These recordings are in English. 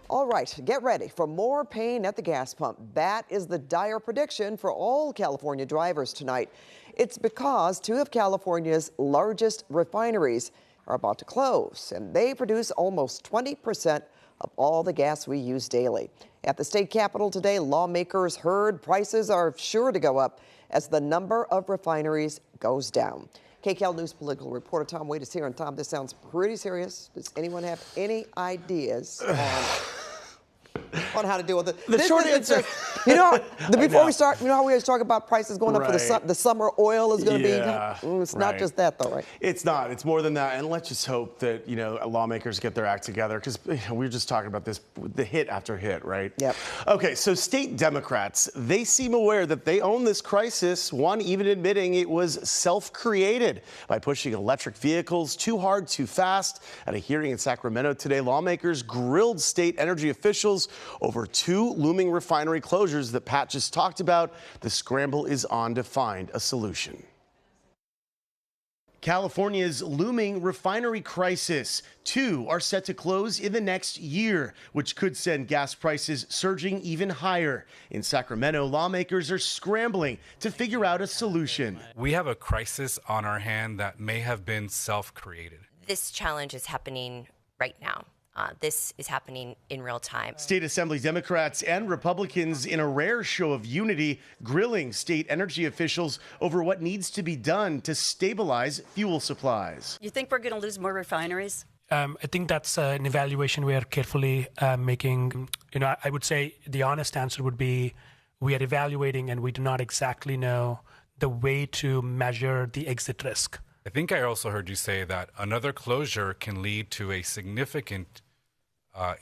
All right, get ready for more pain at the gas pump. That is the dire prediction for all California drivers tonight. It's because two of California's largest refineries are about to close, and they produce almost 20% of all the gas we use daily. At the state capitol today, lawmakers heard prices are sure to go up as the number of refineries goes down. KCAL News political reporter Tom Wade is here. And Tom, this sounds pretty serious. Does anyone have any ideas on how to deal with it? The short answer. Before we start, you know how we always talk about prices going up for the summer oil is going to be? It's not just that, though, right? It's not. It's more than that. And let's just hope that, lawmakers get their act together, because we were just talking about this, the hit after hit, right? Yep. Okay, so state Democrats, they seem aware that they own this crisis, one even admitting it was self-created by pushing electric vehicles too hard, too fast. At a hearing in Sacramento today, lawmakers grilled state energy officials over two looming refinery closures that Pat just talked about. The scramble is on to find a solution. California's looming refinery crisis. Two are set to close in the next year, which could send gas prices surging even higher. In Sacramento, lawmakers are scrambling to figure out a solution. We have a crisis on our hand that may have been self-created. This challenge is happening right now. This is happening in real time. State Assembly Democrats and Republicans, in a rare show of unity, grilling state energy officials over what needs to be done to stabilize fuel supplies. You think we're going to lose more refineries? I think that's an evaluation we are carefully making. I would say the honest answer would be we are evaluating and we do not exactly know the way to measure the exit risk. I think I also heard you say that another closure can lead to a significant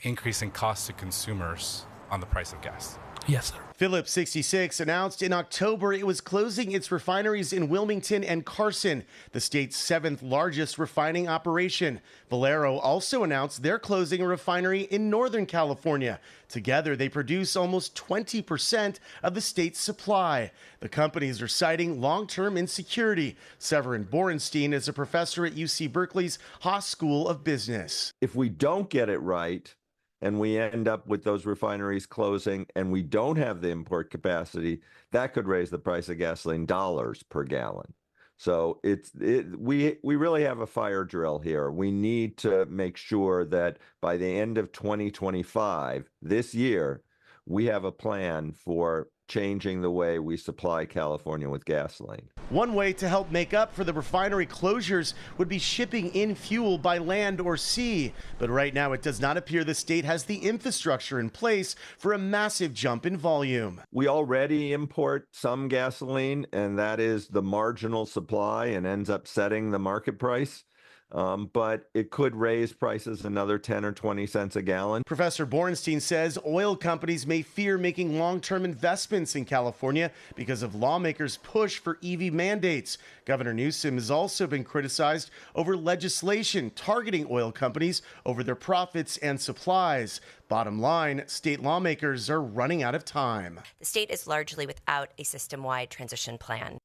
increase in cost to consumers on the price of gas. Yes, sir. Phillips 66 announced in October it was closing its refineries in Wilmington and Carson, the state's seventh largest refining operation. Valero also announced they're closing a refinery in Northern California. Together, they produce almost 20% of the state's supply. The companies are citing long-term insecurity. Severin Borenstein is a professor at UC Berkeley's Haas School of Business. If we don't get it right, and we end up with those refineries closing and we don't have the import capacity, that could raise the price of gasoline dollars per gallon. So we really have a fire drill here. We need to make sure that by the end of 2025, this year, we have a plan for changing the way we supply California with gasoline. One way to help make up for the refinery closures would be shipping in fuel by land or sea. But right now, it does not appear the state has the infrastructure in place for a massive jump in volume. We already import some gasoline, and that is the marginal supply and ends up setting the market price. But it could raise prices another 10 or 20 cents a gallon. Professor Borenstein says oil companies may fear making long-term investments in California because of lawmakers' push for EV mandates. Governor Newsom has also been criticized over legislation targeting oil companies over their profits and supplies. Bottom line, state lawmakers are running out of time. The state is largely without a system-wide transition plan.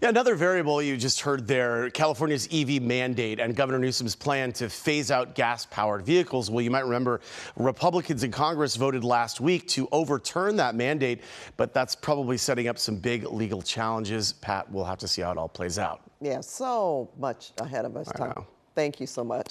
Yeah, another variable you just heard there, California's EV mandate and Governor Newsom's plan to phase out gas-powered vehicles. Well, you might remember Republicans in Congress voted last week to overturn that mandate, but that's probably setting up some big legal challenges. Pat, we'll have to see how it all plays out. Yeah, so much ahead of us, Tom. Thank you so much.